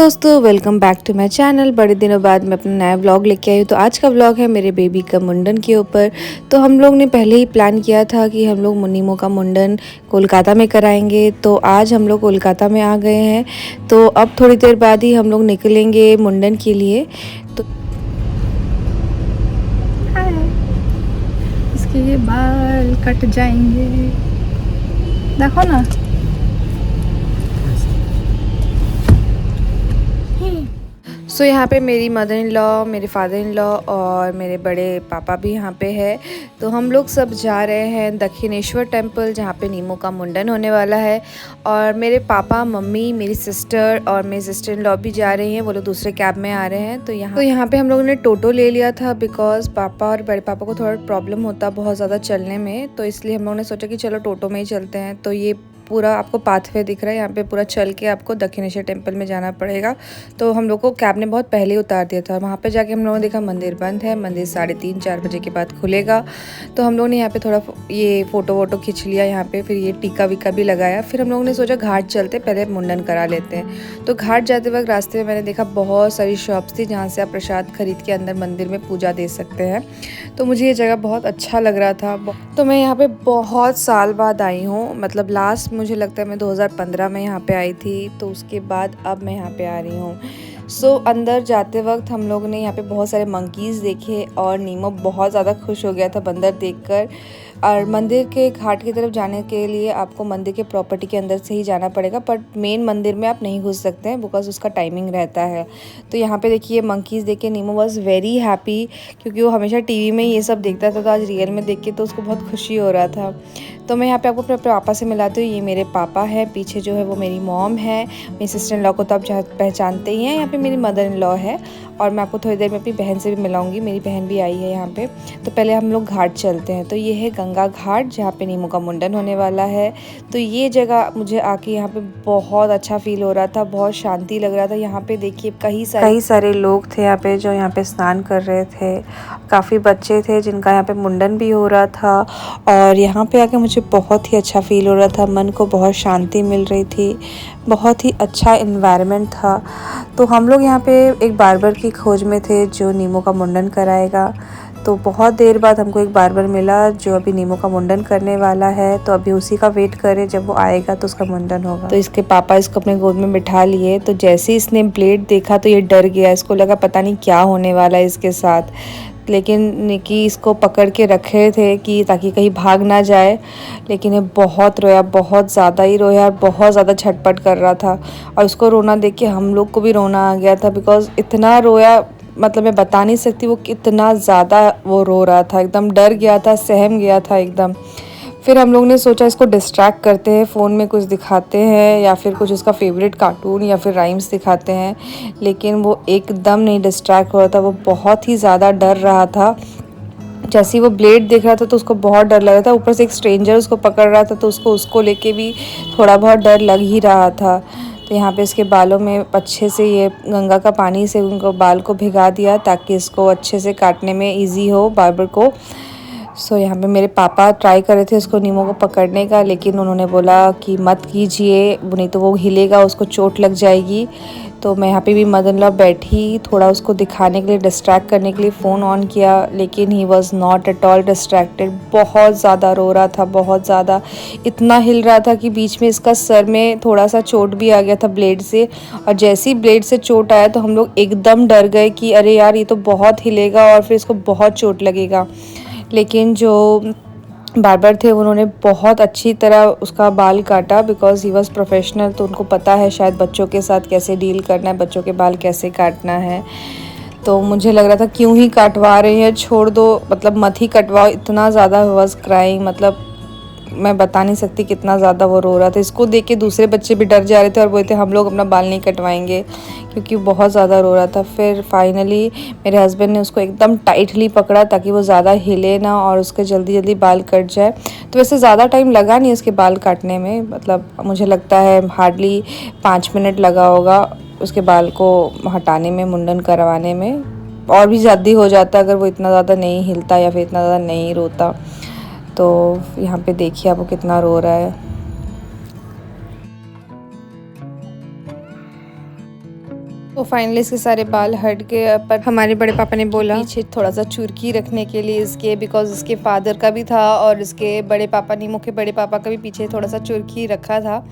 दोस्तों, welcome back to my channel. बड़े दिनों बाद मैं अपना नया व्लॉग लेके आई हूँ। तो आज का व्लॉग है मेरे बेबी का मुंडन के ऊपर। तो हम लोग ने पहले ही प्लान किया था कि हम लोग मुन्नीमो का मुंडन कोलकाता में कराएंगे। तो आज हम लोग कोलकाता में आ गए हैं। तो अब थोड़ी देर बाद ही हम लोग निकलेंगे मुंडन के लिए। तो इसके ये बाल कट जाएंगे, देखो ना। सो यहाँ पे मेरी मदर इन लॉ, मेरे फादर इन लॉ और मेरे बड़े पापा भी यहाँ पे है। तो हम लोग सब जा रहे हैं दक्षिणेश्वर टेम्पल, जहाँ पे नीमो का मुंडन होने वाला है। और मेरे पापा, मम्मी, मेरी सिस्टर और मेरी सिस्टर इन लॉ भी जा रही हैं। वो लोग दूसरे कैब में आ रहे हैं। तो यहाँ पे हम लोगों ने टोटो ले लिया था, बिकॉज पापा और बड़े पापा को थोड़ा प्रॉब्लम होता बहुत ज़्यादा चलने में। तो इसलिए हम लोगों ने सोचा कि चलो टोटो में ही चलते हैं। तो ये पूरा आपको पाथवे दिख रहा है, यहाँ पे पूरा चल के आपको दक्षिणेश्वर टेम्पल में जाना पड़ेगा। तो हम लोग को कैब ने बहुत पहले ही उतार दिया था। वहाँ पे जाके हम लोगों ने देखा मंदिर बंद है। मंदिर 3:30-4 बजे के बाद खुलेगा। तो हम लोगों ने यहाँ पे थोड़ा ये फ़ोटो वोटो खींच लिया यहाँ पे। फिर ये टीका वीका भी लगाया। फिर हम लोगों ने सोचा घाट चलते, पहले मुंडन करा लेते हैं। तो घाट जाते वक्त रास्ते में मैंने देखा बहुत सारी शॉप्स थी जहाँ से आप प्रसाद खरीद के अंदर मंदिर में पूजा दे सकते हैं। तो मुझे ये जगह बहुत अच्छा लग रहा था। तो मैं यहाँ पे बहुत साल बाद आई हूँ, मतलब लास्ट मुझे लगता है मैं 2015 में यहाँ पे आई थी। तो उसके बाद अब मैं यहाँ पे आ रही हूँ। अंदर जाते वक्त हम लोग ने यहाँ पे बहुत सारे मंकीज़ देखे और नीमो बहुत ज़्यादा खुश हो गया था बंदर देखकर। और मंदिर के घाट की तरफ जाने के लिए आपको मंदिर के प्रॉपर्टी के अंदर से ही जाना पड़ेगा, बट मेन मंदिर में आप नहीं घुस सकते हैं बिकॉज उसका टाइमिंग रहता है। तो यहाँ पे देखिए मंकीज़ देख के नीमो वॉज वेरी हैप्पी, क्योंकि वो हमेशा टीवी में ये सब देखता था। तो आज रियल में देख के तो उसको बहुत खुशी हो रहा था। तो मैं यहाँ पे आपको अपने पापा से मिलाती हूँ। ये मेरे पापा है, पीछे जो है वो मेरी मॉम है। मेरी सिस्टर इन लॉ को तो आप पहचानते ही हैं। यहाँ पे मेरी मदर इन लॉ है। और मैं आपको थोड़ी देर में अपनी बहन से भी मिलाऊंगी, मेरी बहन भी आई है यहाँ पे। तो पहले हम लोग घाट चलते हैं। तो ये है गंगा घाट, जहाँ पे नीमो का मुंडन होने वाला है। तो ये जगह मुझे आके यहाँ पे बहुत अच्छा फील हो रहा था, बहुत शांति लग रहा था। यहाँ पे देखिए कई सारे लोग थे यहाँ पे जो यहाँ पे स्नान कर रहे थे। काफ़ी बच्चे थे जिनका यहाँ पे मुंडन भी हो रहा था। और यहाँ पे आके मुझे बहुत ही अच्छा फील हो रहा था, मन को बहुत शांति मिल रही थी, बहुत ही अच्छा इन्वायरमेंट था। तो हम लोग यहाँ पे एक बार्बर की खोज में थे जो नीमो का मुंडन कराएगा। तो बहुत देर बाद हमको एक बार्बर मिला जो अभी नीमो का मुंडन करने वाला है। तो अभी उसी का वेट करें, जब वो आएगा तो उसका मुंडन होगा। तो इसके पापा इसको अपने गोद में बिठा लिए। तो जैसे ही इसने ब्लेड देखा तो ये डर गया। इसको लगा पता नहीं क्या होने वाला है इसके साथ। लेकिन निकी इसको पकड़ के रखे थे कि ताकि कहीं भाग ना जाए। लेकिन ये बहुत रोया, बहुत ज़्यादा ही रोया और बहुत ज़्यादा छटपट कर रहा था। और उसको रोना देख के हम लोग को भी रोना आ गया था, बिकॉज़ इतना रोया, मतलब मैं बता नहीं सकती वो कितना ज़्यादा वो रो रहा था। एकदम डर गया था, सहम गया था एकदम। फिर हम लोग ने सोचा इसको डिस्ट्रैक्ट करते हैं, फ़ोन में कुछ दिखाते हैं या फिर कुछ उसका फेवरेट कार्टून या फिर राइम्स दिखाते हैं। लेकिन वो एकदम नहीं डिस्ट्रैक्ट हो रहा था, वो बहुत ही ज़्यादा डर रहा था। जैसे ही वो ब्लेड देख रहा था तो उसको बहुत डर लग रहा था। ऊपर से एक स्ट्रेंजर उसको पकड़ रहा था तो उसको लेके भी थोड़ा बहुत डर लग ही रहा था। तो यहाँ पे इसके बालों में अच्छे से ये गंगा का पानी से उनको बाल को भिगा दिया ताकि इसको अच्छे से काटने में इजी हो बार्बर को। यहाँ पे मेरे पापा ट्राई कर रहे थे उसको नीमो को पकड़ने का, लेकिन उन्होंने बोला कि मत कीजिए, नहीं तो वो हिलेगा, उसको चोट लग जाएगी। तो मैं यहाँ पे भी मदर इन लॉ बैठी, थोड़ा उसको दिखाने के लिए, डिस्ट्रैक्ट करने के लिए फ़ोन ऑन किया। लेकिन he was not at all distracted. बहुत ज़्यादा रो रहा था, बहुत ज़्यादा, इतना हिल रहा था कि बीच में इसका सर में थोड़ा सा चोट भी आ गया था ब्लेड से। और जैसे ही ब्लेड से चोट आया तो हम लोग एकदम डर गए कि अरे यार ये तो बहुत हिलेगा और फिर इसको बहुत चोट लगेगा। लेकिन जो बार्बर थे उन्होंने बहुत अच्छी तरह उसका बाल काटा, बिकॉज़ ही वॉज़ प्रोफेशनल। तो उनको पता है शायद बच्चों के साथ कैसे डील करना है, बच्चों के बाल कैसे काटना है। तो मुझे लग रहा था क्यों ही काटवा रहे हैं, छोड़ दो, मतलब मत ही कटवाओ। इतना ज़्यादा वॉज क्राइंग, मतलब मैं बता नहीं सकती कितना ज़्यादा वो रो रहा था। इसको देख के दूसरे बच्चे भी डर जा रहे थे और बोलते हम लोग अपना बाल नहीं कटवाएंगे, क्योंकि बहुत ज़्यादा रो रहा था। फिर फाइनली मेरे हस्बैंड ने उसको एकदम टाइटली पकड़ा ताकि वो ज़्यादा हिले ना और उसके जल्दी जल्दी बाल कट जाए। तो वैसे ज़्यादा टाइम लगा नहीं उसके बाल काटने में, मतलब मुझे लगता है हार्डली 5 मिनट लगा होगा उसके बाल को हटाने में, मुंडन करवाने में। और भी ज़्यादा हो जाता अगर वो इतना ज़्यादा नहीं हिलता या फिर इतना ज़्यादा नहीं रोता। तो यहाँ पे देखिए आप वो कितना रो रहा है। तो फाइनली इसके सारे बाल हट गए, पर हमारे बड़े पापा ने बोला पीछे थोड़ा सा चुरकी रखने के लिए इसके, बिकॉज इसके फादर का भी था और इसके बड़े पापा नीमू के बड़े पापा का भी पीछे थोड़ा सा चुरकी रखा था।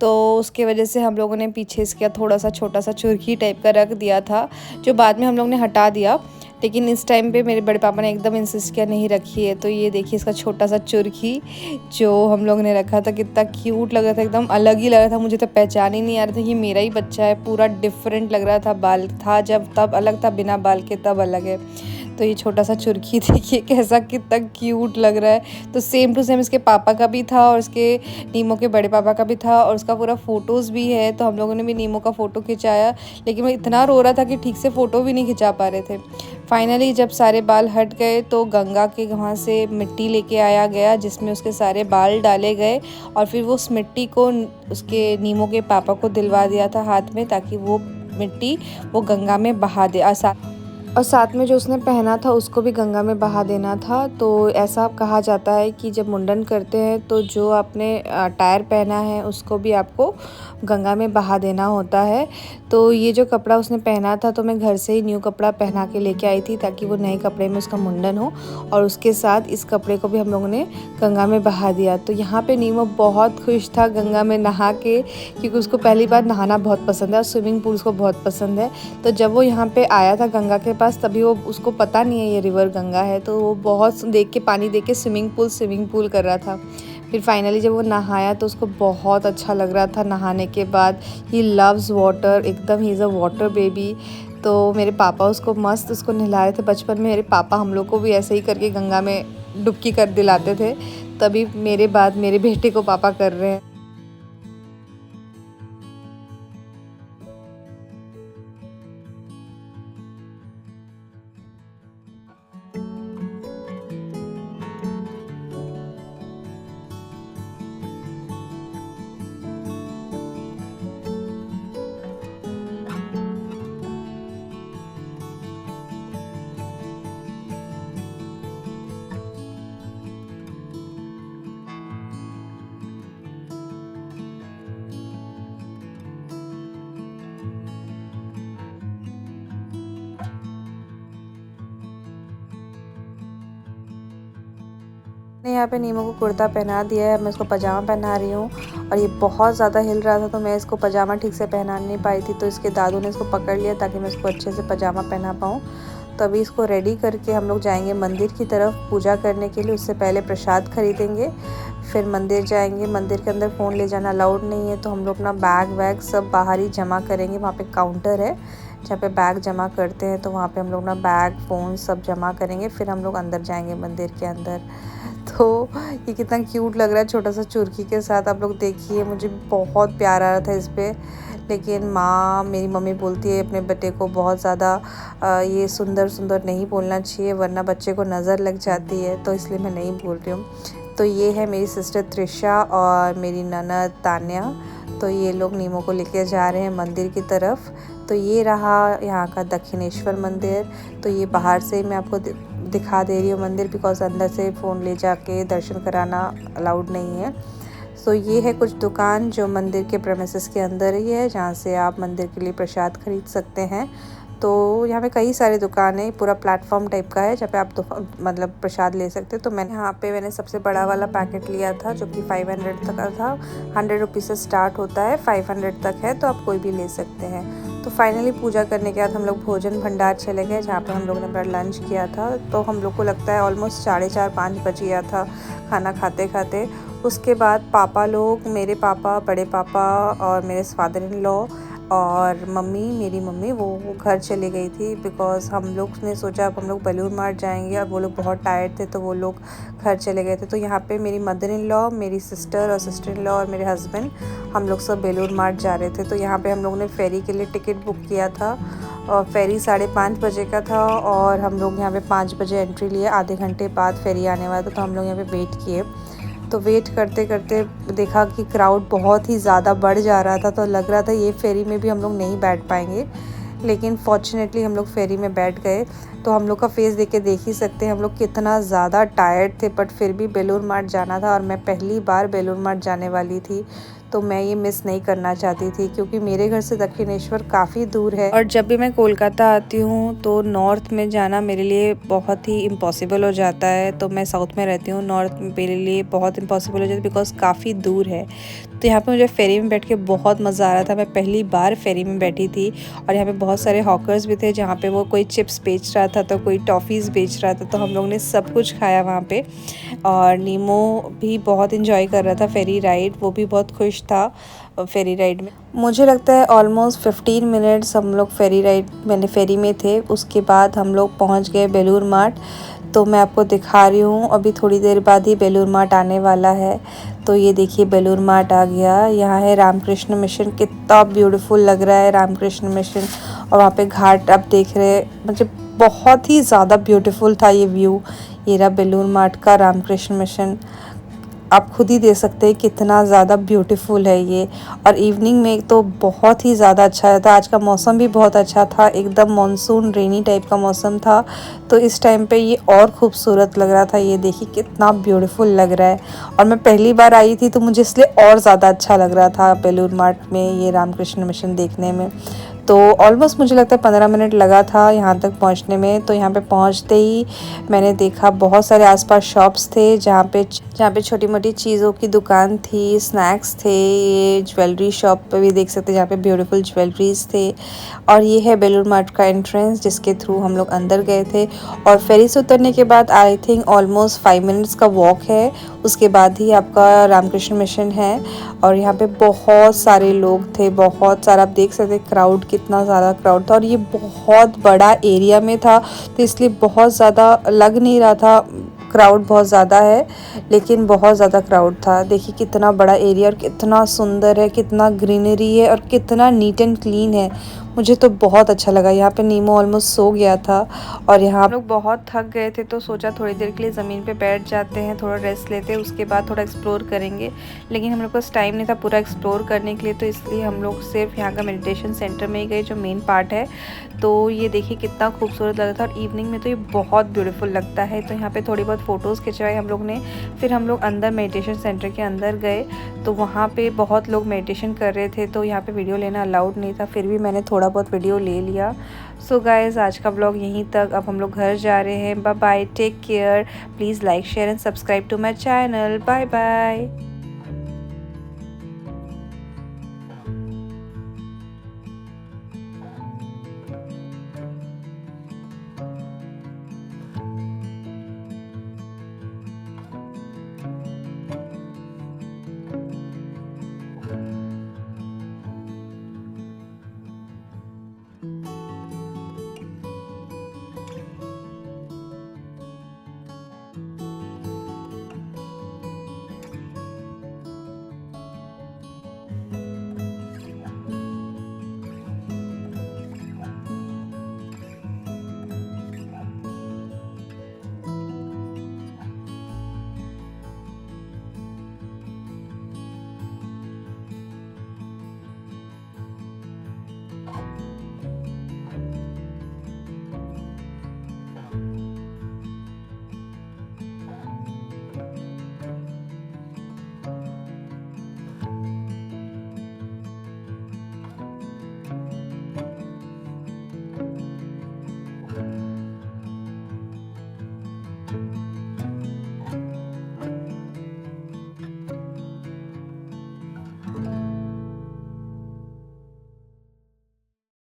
तो उसके वजह से हम लोगों ने पीछे इसका थोड़ा सा छोटा सा चुरखी टाइप का रख दिया था, जो बाद में हम लोग ने हटा दिया। लेकिन इस टाइम पे मेरे बड़े पापा ने एकदम इंसिस्ट किया नहीं रखी है। तो ये देखिए इसका छोटा सा चुरखी जो हम लोग ने रखा था, कितना क्यूट लग रहा था, एकदम अलग ही लग रहा था। मुझे तो पहचान ही नहीं आ रहा था ये मेरा ही बच्चा है, पूरा डिफरेंट लग रहा था। बाल था जब तब अलग था, बिना बाल के तब अलग है। तो ये छोटा सा चुरखी देखिए कैसा कितना क्यूट लग रहा है। तो सेम टू सेम इसके पापा का भी था और इसके नीमो के बड़े पापा का भी था, और उसका पूरा फ़ोटोज़ भी है। तो हम लोगों ने भी नीमो का फ़ोटो खिंचाया, लेकिन मैं इतना रो रहा था कि ठीक से फ़ोटो भी नहीं खिंचा पा रहे थे। फाइनली जब सारे बाल हट गए तो गंगा के वहाँ से मिट्टी लेके आया गया, जिसमें उसके सारे बाल डाले गए, और फिर वो उस मिट्टी को उसके नीमो के पापा को दिलवा दिया था हाथ में, ताकि वो मिट्टी वो गंगा में बहा दे। और साथ में जो उसने पहना था उसको भी गंगा में बहा देना था। तो ऐसा कहा जाता है कि जब मुंडन करते हैं तो जो आपने अटायर पहना है उसको भी आपको गंगा में बहा देना होता है। तो ये जो कपड़ा उसने पहना था, तो मैं घर से ही न्यू कपड़ा पहना के लेके आई थी, ताकि वो नए कपड़े में उसका मुंडन हो। और उसके साथ इस कपड़े को भी हम लोगों ने गंगा में बहा दिया। तो यहाँ पे नीमो बहुत खुश था गंगा में नहा के, क्योंकि उसको पहली बार नहाना बहुत पसंद है और स्विमिंग पूल उसको बहुत पसंद है। तो जब वो यहाँ पे आया था गंगा के पास, तभी वो उसको पता नहीं है ये रिवर गंगा है, तो वो बहुत देख के पानी देख के स्विमिंग पूल कर रहा था। फिर फाइनली जब वो नहाया तो उसको बहुत अच्छा लग रहा था नहाने के बाद। ही लव्स वाटर, एकदम he is a water baby. तो मेरे पापा उसको मस्त उसको नहला रहे थे। बचपन में मेरे पापा हम लोग को भी ऐसे ही करके गंगा में डुबकी कर दिलाते थे, तभी मेरे बाद मेरे बेटे को पापा कर रहे हैं। मैंने यहाँ पे नीमो को कुर्ता पहना दिया है, मैं इसको पजामा पहना रही हूँ। और ये बहुत ज़्यादा हिल रहा था, तो मैं इसको पजामा ठीक से पहना नहीं पाई थी, तो इसके दादू ने इसको पकड़ लिया ताकि मैं इसको अच्छे से पजामा पहना पाऊँ। तो अभी इसको रेडी करके हम लोग जाएंगे मंदिर की तरफ पूजा करने के लिए। उससे पहले प्रसाद खरीदेंगे, फिर मंदिर जाएंगे। मंदिर के अंदर फ़ोन ले जाना अलाउड नहीं है, तो हम लोग अपना बैग वैग सब बाहर ही जमा करेंगे। वहाँ पे काउंटर है जहाँ पे बैग जमा करते हैं, तो वहाँ पे हम लोग अपना बैग फ़ोन सब जमा करेंगे, फिर हम लोग अंदर जाएंगे मंदिर के अंदर। तो ये कितना क्यूट लग रहा है छोटा सा चुरकी के साथ, आप लोग देखिए। मुझे बहुत प्यार आ रहा था इस पर, लेकिन मेरी मम्मी बोलती है अपने बेटे को बहुत ज़्यादा ये सुंदर सुंदर नहीं बोलना चाहिए, वरना बच्चे को नज़र लग जाती है, तो इसलिए मैं नहीं बोल रही हूँ। तो ये है मेरी सिस्टर त्रिशा और मेरी ननद तान्या। तो ये लोग नीमो को लेके जा रहे हैं मंदिर की तरफ। तो ये रहा यहाँ का दक्षिणेश्वर मंदिर। तो ये बाहर से मैं आपको दिखा दे रही हूँ मंदिर, बिकॉज अंदर से फ़ोन ले जाके दर्शन कराना अलाउड नहीं है। तो ये है कुछ दुकान जो मंदिर के प्रेमिसेस के अंदर ही है, जहाँ से आप मंदिर के लिए प्रसाद खरीद सकते हैं। तो यहाँ पे कई सारे दुकान है, पूरा प्लेटफॉर्म टाइप का है जहाँ पे आप मतलब प्रसाद ले सकते हैं। तो मैंने सबसे बड़ा वाला पैकेट लिया था, जो कि 500 तक का था। 100 रुपीज़ से स्टार्ट होता है, 500 तक है, तो आप कोई भी ले सकते हैं। तो फाइनली पूजा करने के बाद हम लोग भोजन भंडार चले गए, जहाँ पे हम लोग ने अपना लंच किया था। तो हम लोग को लगता है ऑलमोस्ट 4:30-5 बज गया था खाना खाते खाते। उसके बाद पापा लोग, मेरे पापा, बड़े पापा और मेरे फादर इन लॉ और मेरी मम्मी वो घर चली गई थी, बिकॉज़ हम लोग ने सोचा अब हम लोग बैलून मार्ट जाएंगे, और वो लोग बहुत टायर्ड थे, तो वो लोग घर चले गए थे। तो यहाँ पे मेरी मदर इन लॉ, मेरी सिस्टर और सिस्टर इन लॉ और मेरे हस्बैंड, हम लोग सब बैलून मार्ट जा रहे थे। तो यहाँ पे हम लोग ने फेरी के लिए टिकट बुक किया था, और फेरी 5:30 बजे का था, और हम लोग यहाँ पे 5 बजे एंट्री लिए। आधे घंटे बाद फेरी आने वाला था, तो हम लोग यहाँ पे वेट किए। तो वेट करते करते देखा कि क्राउड बहुत ही ज़्यादा बढ़ जा रहा था, तो लग रहा था ये फेरी में भी हम लोग नहीं बैठ पाएंगे, लेकिन फॉर्चुनेटली हम लोग फेरी में बैठ गए। तो हम लोग का फेस देख ही सकते हैं हम लोग कितना ज़्यादा टायर्ड थे, बट फिर भी बैलून मार्ट जाना था, और मैं पहली बार बैलून मार्ट जाने वाली थी। तो मैं ये मिस नहीं करना चाहती थी, क्योंकि मेरे घर से दक्षिणेश्वर काफ़ी दूर है और जब भी मैं कोलकाता आती हूँ तो नॉर्थ में जाना मेरे लिए बहुत ही इम्पॉसिबल हो जाता है। तो मैं साउथ में रहती हूँ, नॉर्थ मेरे लिए बहुत इम्पॉसिबल हो जाता है बिकॉज काफ़ी दूर है। तो यहाँ पे मुझे फेरी में बैठ के बहुत मज़ा आ रहा था। मैं पहली बार फेरी में बैठी थी और यहाँ पे बहुत सारे हॉकर्स भी थे, जहाँ पे वो कोई चिप्स बेच रहा था तो कोई टॉफ़ीज़ बेच रहा था। तो हम लोग ने सब कुछ खाया वहाँ पे। और नीमो भी बहुत इंजॉय कर रहा था फेरी राइड, वो भी बहुत खुश था फेरी राइड में। मुझे लगता है ऑलमोस्ट 15 मिनट्स हम लोग फेरी में थे। उसके बाद हम लोग पहुँच गए बेलूर मठ। तो मैं आपको दिखा रही हूँ, अभी थोड़ी देर बाद ही बेलूर मठ आने वाला है। तो ये देखिए बेलूर मठ आ गया। यहाँ है रामकृष्ण मिशन, कितना ब्यूटीफुल लग रहा है रामकृष्ण मिशन। और वहाँ पे घाट आप देख रहे हैं, मतलब बहुत ही ज़्यादा ब्यूटीफुल था ये व्यू। ये रहा बेलूर मठ का रामकृष्ण मिशन, आप खुद ही देख सकते हैं कितना ज़्यादा ब्यूटीफुल है ये। और इवनिंग में तो बहुत ही ज़्यादा अच्छा था। आज का मौसम भी बहुत अच्छा था, एकदम मानसून रेनी टाइप का मौसम था। तो इस टाइम पे ये और खूबसूरत लग रहा था। ये देखिए कितना ब्यूटीफुल लग रहा है। और मैं पहली बार आई थी तो मुझे इसलिए और ज़्यादा अच्छा लग रहा था बेलूर मठ में ये रामकृष्ण मिशन देखने में। तो ऑलमोस्ट मुझे लगता है 15 मिनट लगा था यहाँ तक पहुँचने में। तो यहाँ पे पहुँचते ही मैंने देखा बहुत सारे आसपास शॉप्स थे, जहाँ पे छोटी मोटी चीज़ों की दुकान थी, स्नैक्स थे। ये ज्वेलरी शॉप पे भी देख सकते हैं, जहाँ पे ब्यूटीफुल ज्वेलरीज थे। और ये है बेलूर मठ का एंट्रेंस, जिसके थ्रू हम लोग अंदर गए थे। और फेरी से उतरने के बाद आई थिंक ऑलमोस्ट 5 मिनट्स का वॉक है, उसके बाद ही आपका रामकृष्ण मिशन है। और यहाँ पे बहुत सारे लोग थे, बहुत सारा, आप देख सकते हैं क्राउड, कितना ज़्यादा क्राउड था। और ये बहुत बड़ा एरिया में था, तो इसलिए बहुत ज़्यादा लग नहीं रहा था क्राउड बहुत ज़्यादा है, लेकिन बहुत ज़्यादा क्राउड था। देखिए कितना बड़ा एरिया और कितना सुंदर है, कितना ग्रीनरी है और कितना नीट एंड क्लीन है। मुझे तो बहुत अच्छा लगा। यहाँ पे नीमो ऑलमोस्ट सो गया था और यहाँ हम लोग बहुत थक गए थे, तो सोचा थोड़ी देर के लिए ज़मीन पे बैठ जाते हैं, थोड़ा रेस्ट लेते हैं, उसके बाद थोड़ा एक्सप्लोर करेंगे। लेकिन हम लोग पास टाइम नहीं था पूरा एक्सप्लोर करने के लिए, तो इसलिए हम लोग सिर्फ यहाँ का मेडिटेशन सेंटर में ही गए, जो मेन पार्ट है। तो ये देखिए कितना खूबसूरत लग रहा था। और इवनिंग में तो ये बहुत ब्यूटीफुल लगता है। तो यहाँ पे थोड़ी बहुत फ़ोटोज़ खिंचवाई हम लोग ने। फिर हम लोग अंदर मेडिटेशन सेंटर के अंदर गए, तो वहाँ पे बहुत लोग मेडिटेशन कर रहे थे, तो यहाँ पे वीडियो लेना अलाउड नहीं था, फिर भी मैंने थोड़ा बहुत वीडियो ले लिया। सो गाइज़, आज का व्लॉग यहीं तक। अब हम लोग घर जा रहे हैं। Bye bye, take care, please like share and subscribe to my channel. Bye bye.